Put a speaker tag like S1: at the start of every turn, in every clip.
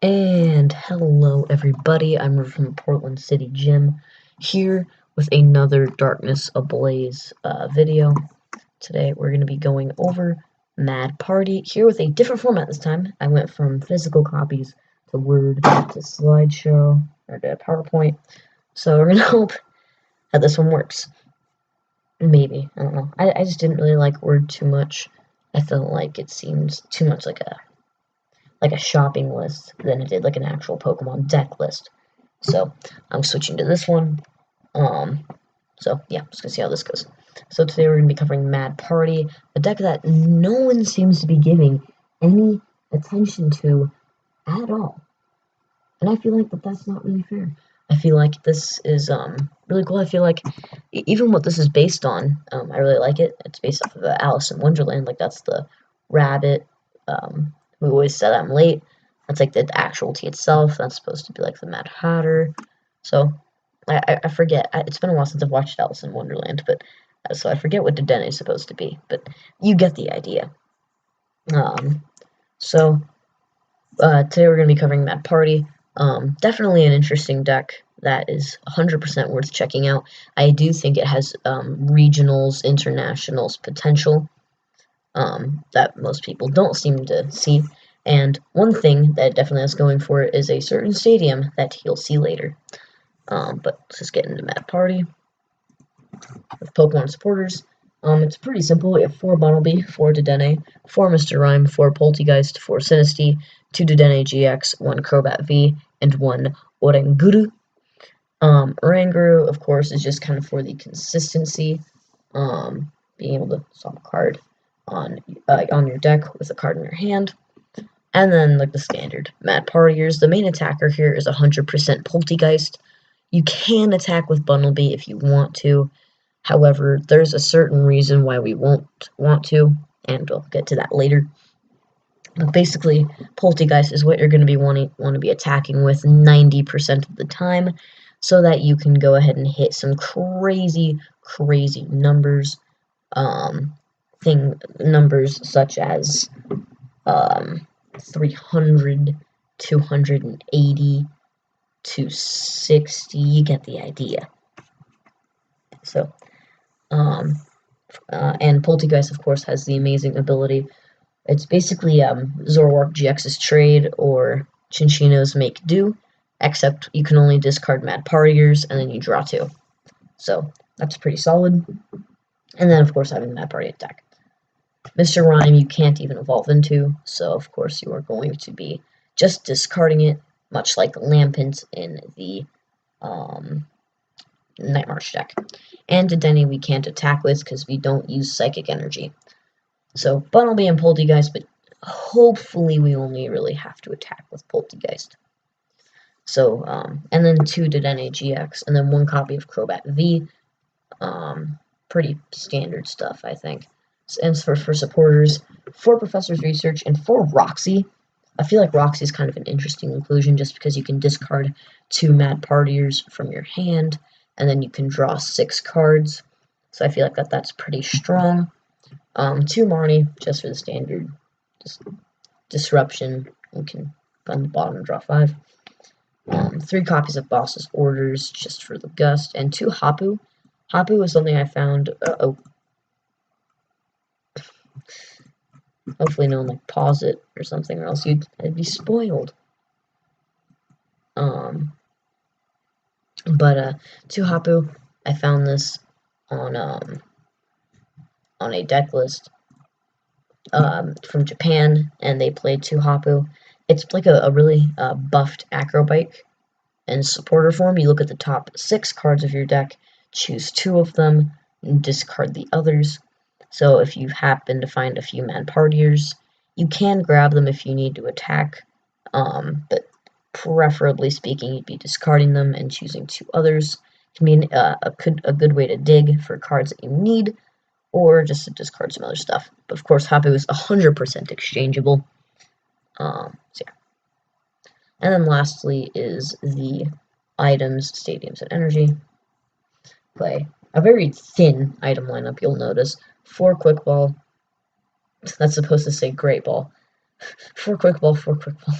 S1: And hello everybody, I'm from Portland City Gym, here with another Darkness Ablaze video. Today we're going to be going over Mad Party, here with a different format this time. I went from physical copies to Word to slideshow, or to PowerPoint, so we're going to hope that this one works. Maybe, I don't know. I just didn't really like Word too much. I felt like it seemed too much like a shopping list than it did like an actual Pokemon deck list. So I'm switching to this one. So yeah, just gonna see how this goes. So today we're gonna be covering Mad Party, a deck that no one seems to be giving any attention to at all. And I feel like that's not really fair. I feel like this is really cool. I feel like even what this is based on, I really like it. It's based off of Alice in Wonderland. Like that's the rabbit. We always said I'm late. That's like the actual tea itself. That's supposed to be like the Mad Hatter. So I forget. It's been a while since I've watched Alice in Wonderland, but so I forget what Dedenne is supposed to be. But you get the idea. So today we're going to be covering Mad Party. Definitely an interesting deck that is 100% worth checking out. I do think it has regionals, internationals potential that most people don't seem to see. And one thing that it definitely has going for it is a certain stadium that you'll see later. But let's just get into Mad Party with Pokemon supporters. It's pretty simple. We have 4 Bunnelby, 4 Dedenne, 4 Mr. Rime, 4 Poltegeist, 4 Sinistea, 2 Dedenne GX, 1 Crobat V, and 1 Oranguru. Oranguru, of course, is just kind of for the consistency, being able to swap a card on your deck with a card in your hand. And then, like the standard Mad Partiers, the main attacker here is 100% Poltegeist. You can attack with Bunnelby if you want to. However, there's a certain reason why we won't want to, and we'll get to that later. But basically, Poltegeist is what you're going to be want to be attacking with 90% of the time, so that you can go ahead and hit some crazy numbers. Numbers such as 300, 280, 260. You get the idea. So, and Poltegeist, of course, has the amazing ability. It's basically Zoroark GX's trade or Chinchino's Make Do, except you can only discard Mad Partiers and then you draw 2. So that's pretty solid. And then, of course, having Mad Party attack. Mr. Rime you can't even evolve into, so of course you are going to be just discarding it, much like Lampent in the Night March deck. And Dedenne we can't attack with because we don't use Psychic Energy. So Bunnelby and Poltegeist, but hopefully we only really have to attack with Poltegeist. So, and then 2 Dedenne GX, and then 1 copy of Crobat V. Pretty standard stuff, I think. And for supporters, 4 Professor's Research and 4 Roxy. I feel like Roxy is kind of an interesting inclusion just because you can discard 2 Mad Partiers from your hand, and then you can draw 6 cards. So I feel like that's pretty strong. 2 Marnie, just for the standard disruption. You can go on the bottom and draw 5. 3 copies of Boss's Orders, just for the gust, and 2 Hapu. Hapu was something I found. Hopefully no one like pause it or something, or else I'd be spoiled. But 2 Hapu, I found this on a deck list from Japan, and they played 2 Hapu. It's like a really buffed Acrobike. In supporter form, you look at the top 6 cards of your deck, choose 2 of them, and discard the others. So if you happen to find a few Mad Partiers, you can grab them if you need to attack, but preferably speaking, you'd be discarding them and choosing 2 others. It can be a good way to dig for cards that you need, or just to discard some other stuff. But of course, Hapu is 100% exchangeable. So yeah. And then lastly is the items, stadiums, and energy. Play a very thin item lineup, you'll notice. 4 Quick Ball. That's supposed to say Great Ball. 4 Quick Ball, 4 Quick Ball.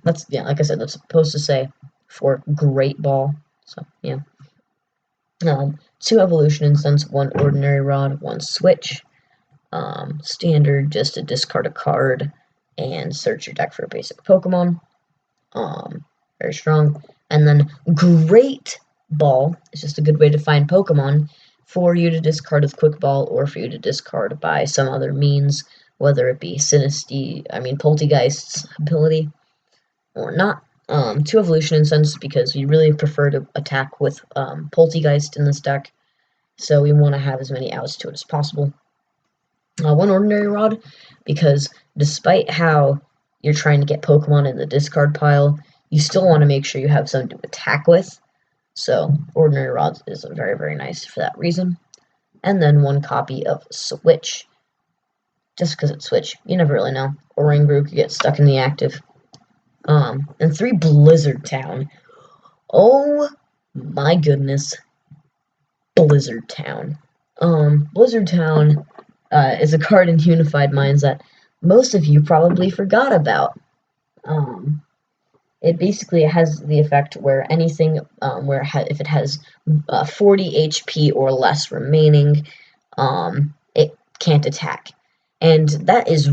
S1: That's, yeah, like I said, that's supposed to say for great ball. So, yeah. 2 evolution instants, 1 ordinary rod, 1 switch. Standard, just to discard a card and search your deck for a basic Pokemon. Very strong. And then Great Ball is just a good way to find Pokemon for you to discard with Quick Ball or for you to discard by some other means, whether it be Poltegeist's ability or not. 2 evolution instants because we really prefer to attack with Poltegeist in this deck, so we want to have as many outs to it as possible. 1 ordinary rod because despite how you're trying to get Pokemon in the discard pile, you still want to make sure you have something to attack with. So ordinary rods is very, very nice for that reason. And then 1 copy of Switch. Just because it's Switch, you never really know. Oranguru could get stuck in the active. And 3 Blizzard Town. Oh my goodness. Blizzard Town. Blizzard Town is a card in Unified Minds that most of you probably forgot about. It basically has the effect where anything, if it has 40 HP or less remaining, it can't attack. And that is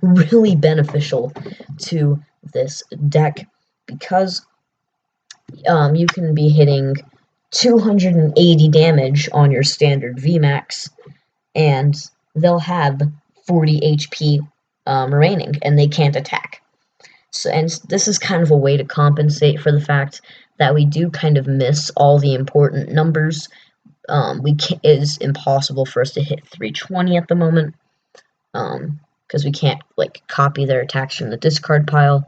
S1: really beneficial to this deck because you can be hitting 280 damage on your standard VMAX, and they'll have 40 HP remaining, and they can't attack. So, and this is kind of a way to compensate for the fact that we do kind of miss all the important numbers. It is impossible for us to hit 320 at the moment, because we can't copy their attacks from the discard pile.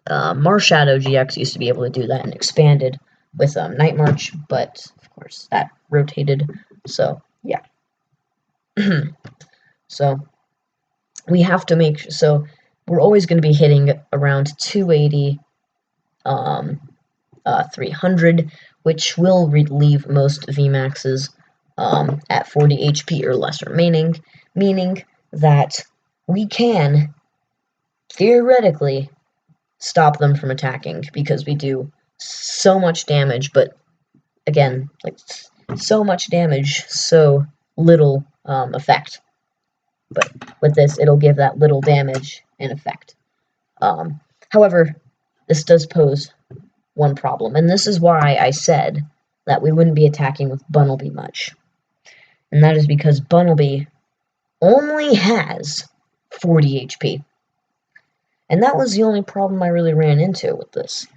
S1: Marshadow GX used to be able to do that and expanded with Night March, but of course that rotated. So yeah. So we have to we're always going to be hitting around 280, 300, which will relieve most VMAXs at 40 HP or less remaining, meaning that we can theoretically stop them from attacking because we do so much damage, but again, so much damage, so little effect. But with this, it'll give that little damage an effect. However, this does pose 1 problem, and this is why I said that we wouldn't be attacking with Bunnelby much. And that is because Bunnelby only has 40 HP. And that was the only problem I really ran into with this.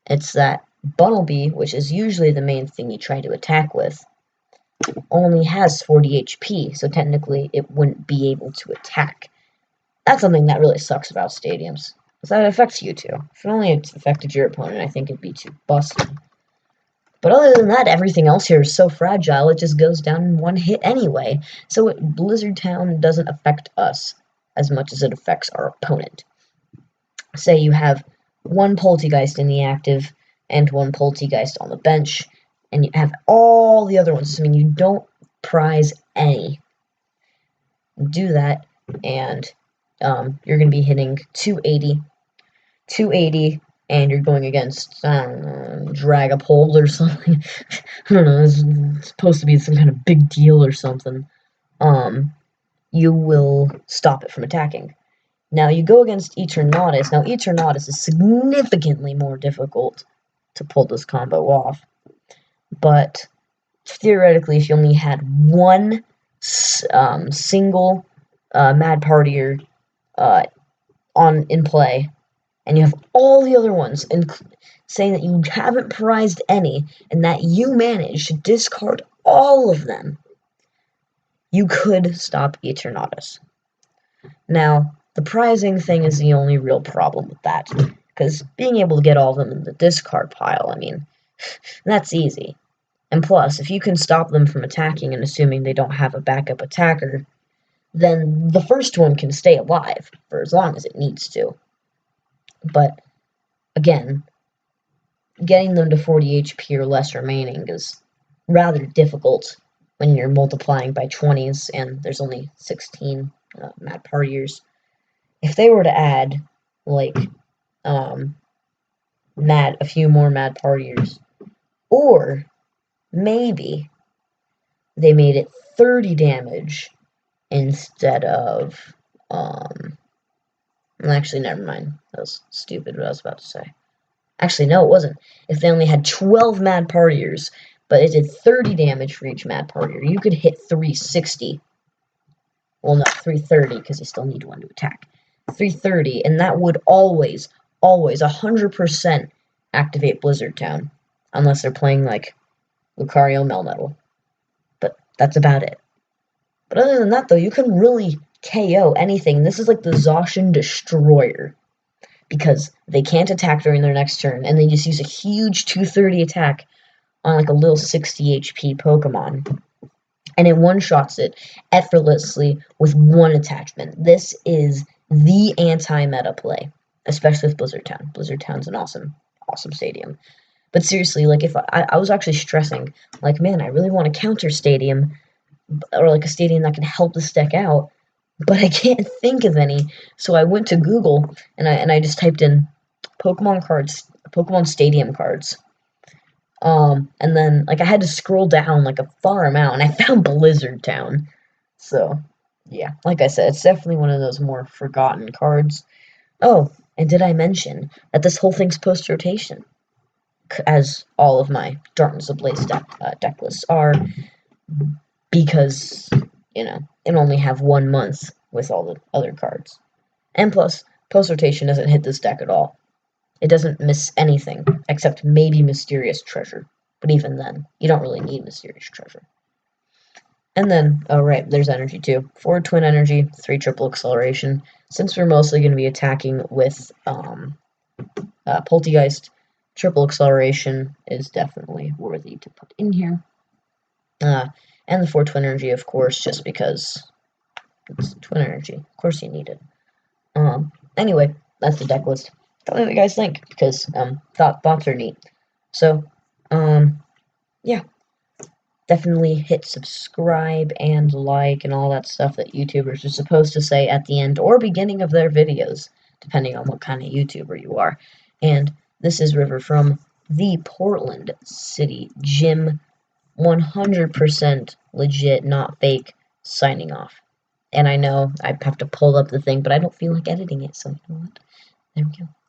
S1: It's that Bunnelby, which is usually the main thing you try to attack with, only has 40 HP, so technically it wouldn't be able to attack. That's something that really sucks about stadiums, because that affects you too. If it only affected your opponent, I think it'd be too busted. But other than that, everything else here is so fragile, it just goes down in 1 hit anyway. So Blizzard Town doesn't affect us as much as it affects our opponent. Say you have 1 Poltegeist in the active and 1 Poltegeist on the bench, and you have all the other ones. I mean, you don't prize any. Do that, and you're going to be hitting 280, and you're going against, Dragapult or something. I don't know, it's supposed to be some kind of big deal or something. You will stop it from attacking. Now, you go against Eternatus. Now, Eternatus is significantly more difficult to pull this combo off. But, theoretically, if you only had 1 single Mad Partier in play, and you have all the other ones, and saying that you haven't prized any, and that you managed to discard all of them, you could stop Eternatus. Now, the prizing thing is the only real problem with that, because being able to get all of them in the discard pile, I mean, that's easy. And plus, if you can stop them from attacking and assuming they don't have a backup attacker, then the first one can stay alive for as long as it needs to. But, again, getting them to 40 HP or less remaining is rather difficult when you're multiplying by 20s and there's only 16 Mad Partiers. If they were to add, like a few more mad partiers. Or maybe they made it 30 damage instead of actually never mind. That was stupid what I was about to say. Actually, no, it wasn't. If they only had 12 mad partiers, but it did 30 damage for each mad partier, you could hit 360. Well, not 330, because you still need one to attack. 330, and that would always 100% activate Blizzard Town. Unless they're playing, like, Lucario Melmetal. But that's about it. But other than that, though, you can really KO anything. This is like the Zacian Destroyer. Because they can't attack during their next turn, and they just use a huge 230 attack on like a little 60 HP Pokemon. And it one-shots it effortlessly with one attachment. This is the anti-meta play, especially with Blizzard Town. Blizzard Town's an awesome stadium. But seriously, like, if I was actually stressing, like, man, I really want a counter stadium, or like a stadium that can help this deck out, but I can't think of any. So I went to Google and I just typed in Pokemon Stadium cards. And then like I had to scroll down like a far amount, and I found Blizzard Town. So yeah, like I said, it's definitely one of those more forgotten cards. Oh, and did I mention that this whole thing's post rotation, as all of my Darkness Ablaze deck lists are, because it only have 1 month with all the other cards. And plus, post rotation doesn't hit this deck at all. It doesn't miss anything, except maybe Mysterious Treasure. But even then, you don't really need Mysterious Treasure. And then, oh right, there's energy too. 4 Twin Energy, 3 Triple Acceleration. Since we're mostly going to be attacking with Poltegeist, Triple Acceleration is definitely worthy to put in here. And the 4 Twin Energy, of course, just because it's Twin Energy. Of course you need it. Anyway, that's the deck list. Tell me what you guys think, because thoughts are neat. So, yeah. Definitely hit subscribe and like and all that stuff that YouTubers are supposed to say at the end or beginning of their videos, depending on what kind of YouTuber you are. And this is River from the Portland City Gym, 100% legit, not fake, signing off. And I know I have to pull up the thing, but I don't feel like editing it, so you know what? There we go.